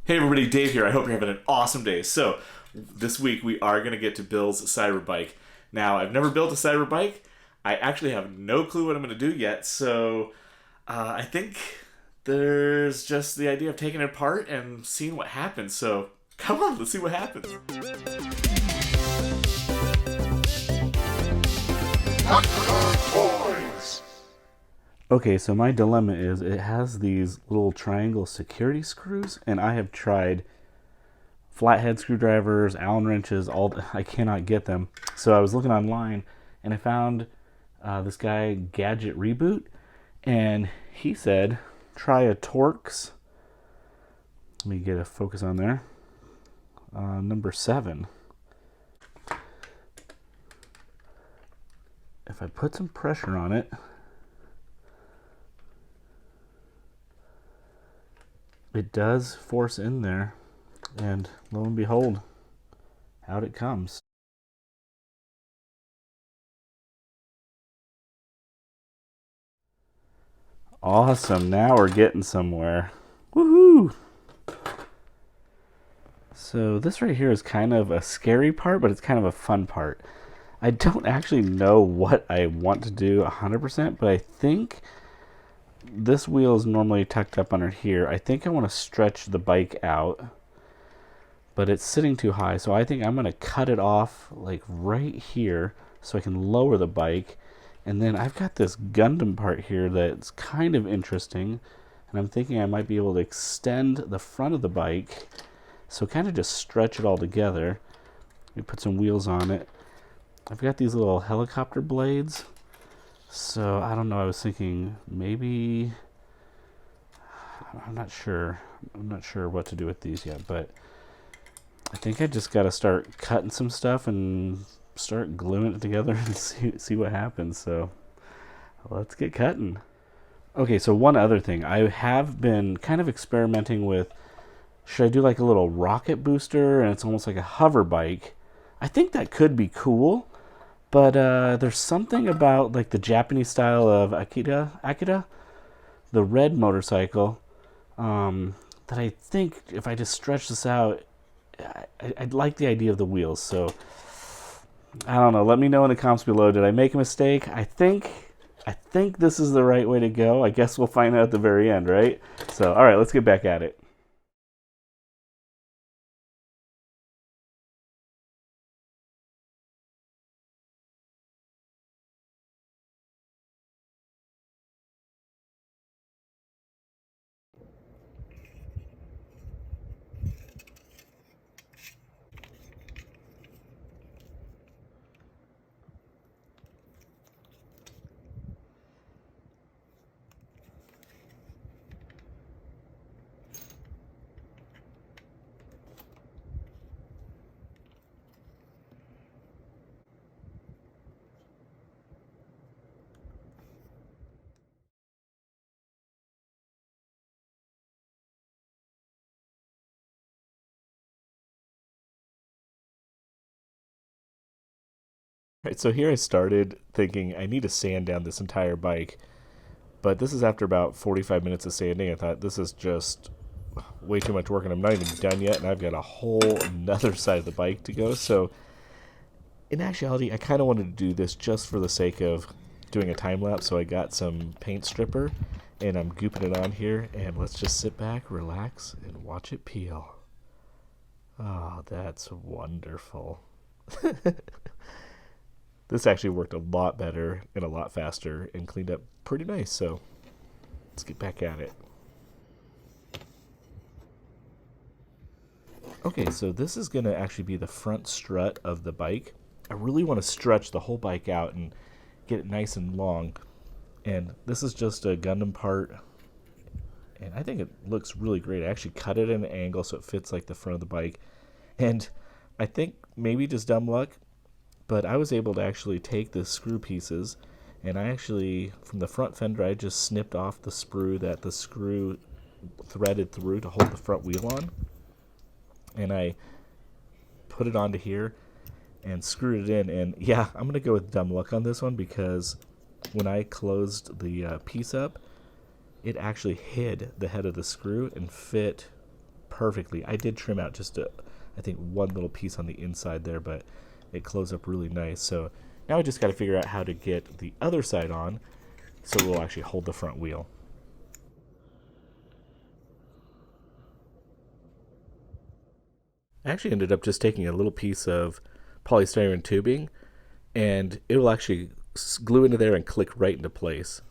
Hey everybody, Dave here. I hope you're having an awesome day. So, this week we are going to get to Bill's Ciber Bike. Now, I've never built a Ciber Bike. I actually have no clue what I'm going to do yet. So, I think there's just the idea of taking it apart and seeing what happens. So, come on, let's see what happens. Okay, so my dilemma is it has these little triangle security screws, and I have tried flathead screwdrivers, Allen wrenches, I cannot get them. So I was looking online, and I found this guy, Gadget Reboot, and he said, try a Torx. Let me get a focus on there. Number 7. If I put some pressure on it, it does force in there, and lo and behold, out it comes. Awesome, now we're getting somewhere. Woohoo! So this right here is kind of a scary part, but it's kind of a fun part. I don't actually know what I want to do 100%, but I think this wheel is normally tucked up under here. I think I want to stretch the bike out, but it's sitting too high, so I think I'm going to cut it off like right here so I can lower the bike. And then I've got this Gundam part here that's kind of interesting, and I'm thinking I might be able to extend the front of the bike, so kind of just stretch it all together. We put some wheels on it. I've got these little helicopter blades. So, I don't know, I was thinking maybe, I'm not sure what to do with these yet, but I think I just got to start cutting some stuff and start gluing it together and see what happens. So, let's get cutting. Okay, so one other thing, I have been kind of experimenting with, should I do like a little rocket booster, and it's almost like a hover bike. I think that could be cool. But there's something about like the Japanese style of Akira, the red motorcycle, that I think if I just stretch this out, I'd like the idea of the wheels. So I don't know. Let me know in the comments below. Did I make a mistake? I think this is the right way to go. I guess we'll find out at the very end, right? So all right, let's get back at it. Right, so here I started thinking I need to sand down this entire bike, but this is after about 45 minutes of sanding. I thought this is just way too much work, and I'm not even done yet, and I've got a whole another side of the bike to go. So in actuality, I kind of wanted to do this just for the sake of doing a time lapse. So I got some paint stripper, and I'm gooping it on here, and let's just sit back, relax, and watch it peel. Oh, that's wonderful. This actually worked a lot better and a lot faster and cleaned up pretty nice, so let's get back at it. Okay, so this is going to actually be the front strut of the bike. I really want to stretch the whole bike out and get it nice and long. And this is just a Gundam part, and I think it looks really great. I actually cut it at an angle so it fits like the front of the bike. And I think maybe just dumb luck, but I was able to actually take the screw pieces, and I actually, from the front fender, I just snipped off the sprue that the screw threaded through to hold the front wheel on. And I put it onto here and screwed it in. And yeah, I'm going to go with dumb luck on this one, because when I closed the piece up, it actually hid the head of the screw and fit perfectly. I did trim out just I think one little piece on the inside there, but it closed up really nice. So now I just got to figure out how to get the other side on so it will actually hold the front wheel. I actually ended up just taking a little piece of polystyrene tubing, and it will actually glue into there and click right into place.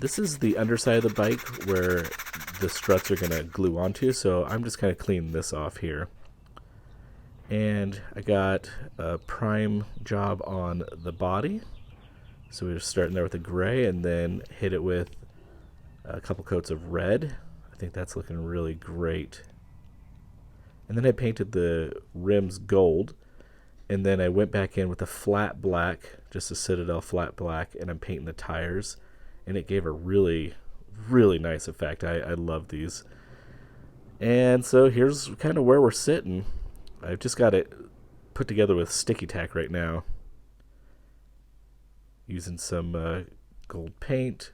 This is the underside of the bike where the struts are going to glue onto, so I'm just kind of cleaning this off here. And I got a prime job on the body. So we're just starting there with the gray and then hit it with a couple coats of red. I think that's looking really great. And then I painted the rims gold. And then I went back in with a flat black, just a Citadel flat black, and I'm painting the tires. And it gave a really, really nice effect. I love these. And so here's kind of where we're sitting. I've just got it put together with sticky tack right now, using some gold paint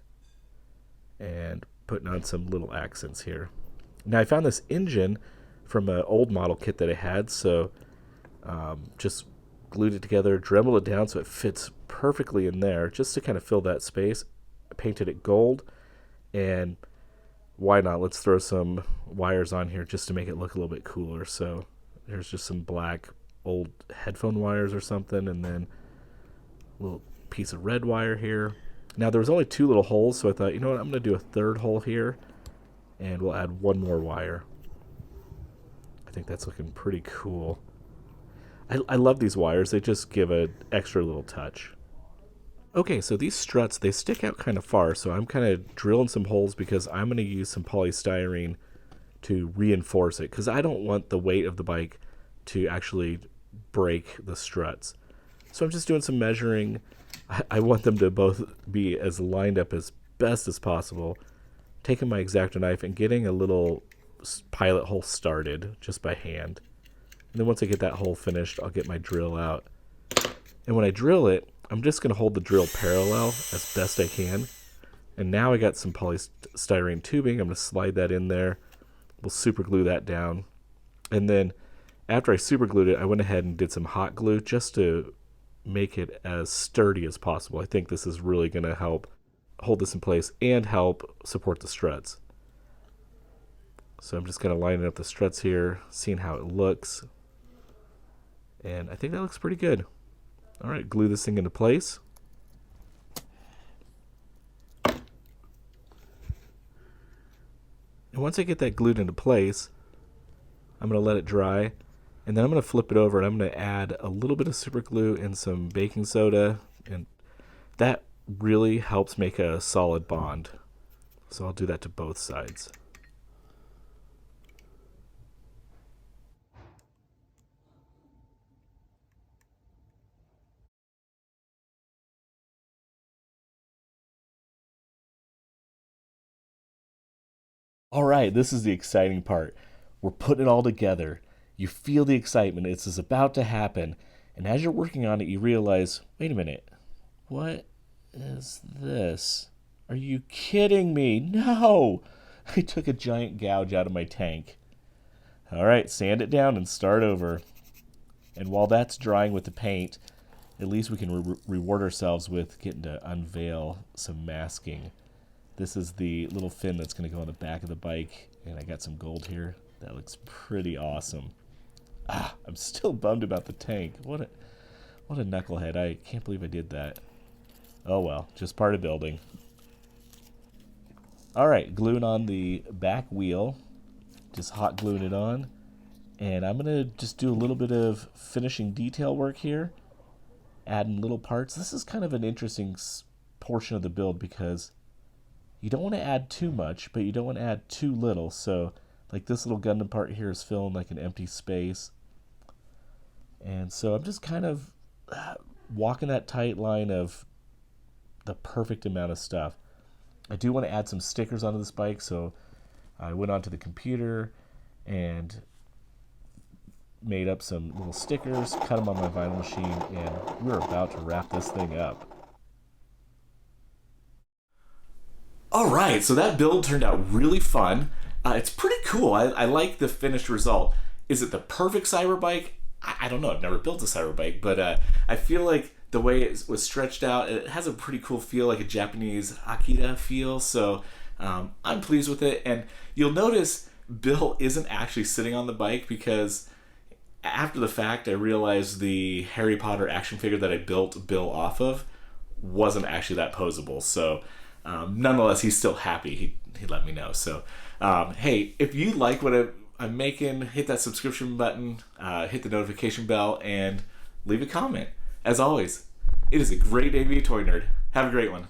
and putting on some little accents here. Now I found this engine from an old model kit that I had, so just glued it together, dremeled it down so it fits perfectly in there, just to kind of fill that space. I painted it gold, and why not? Let's throw some wires on here just to make it look a little bit cooler. So there's just some black old headphone wires or something, and then a little piece of red wire here. Now there was only 2 little holes, so I thought, you know what, I'm going to do a 3rd hole here, and we'll add 1 more wire. I think that's looking pretty cool. I love these wires. They just give an extra little touch. Okay, so these struts, they stick out kind of far, so I'm kind of drilling some holes because I'm going to use some polystyrene to reinforce it, because I don't want the weight of the bike to actually break the struts. So I'm just doing some measuring. I want them to both be as lined up as best as possible, taking my X-Acto knife and getting a little pilot hole started just by hand. And then once I get that hole finished, I'll get my drill out. And when I drill it, I'm just going to hold the drill parallel as best I can. And now I got some polystyrene tubing. I'm going to slide that in there. We'll super glue that down. And then after I super glued it, I went ahead and did some hot glue just to make it as sturdy as possible. I think this is really going to help hold this in place and help support the struts. So I'm just kind of lining up the struts here, seeing how it looks. And I think that looks pretty good. All right, glue this thing into place. And once I get that glued into place, I'm going to let it dry. And then I'm going to flip it over and I'm going to add a little bit of super glue and some baking soda. And that really helps make a solid bond. So I'll do that to both sides. All right, this is the exciting part. We're putting it all together. You feel the excitement. It's about to happen. And as you're working on it, you realize, wait a minute. What is this? Are you kidding me? No! I took a giant gouge out of my tank. All right, sand it down and start over. And while that's drying with the paint, at least we can reward ourselves with getting to unveil some masking. This is the little fin that's going to go on the back of the bike, and I got some gold here. That looks pretty awesome. I'm still bummed about the tank. What a knucklehead. I can't believe I did that. Oh well, just part of building. All right, gluing on the back wheel, just hot gluing it on, and I'm going to just do a little bit of finishing detail work here, adding little parts. This is kind of an interesting portion of the build because you don't want to add too much, but you don't want to add too little. So like this little Gundam part here is filling like an empty space. And so I'm just kind of walking that tight line of the perfect amount of stuff. I do want to add some stickers onto this bike, so I went onto the computer and made up some little stickers, cut them on my vinyl machine, and we're about to wrap this thing up. All right, so that build turned out really fun, It's pretty cool. I like the finished result. Is it the perfect cyber bike? I don't know. I've never built a cyber bike, but I feel like the way it was stretched out, it has a pretty cool feel, like a Japanese Akita feel. So I'm pleased with it. And you'll notice Bill isn't actually sitting on the bike, because after the fact, I realized the Harry Potter action figure that I built Bill off of wasn't actually that posable. So nonetheless, he's still happy. He let me know. So hey, if you like what I'm making, hit that subscription button, hit the notification bell, and leave a comment. As always, it is a great day to be a toy nerd. Have a great one.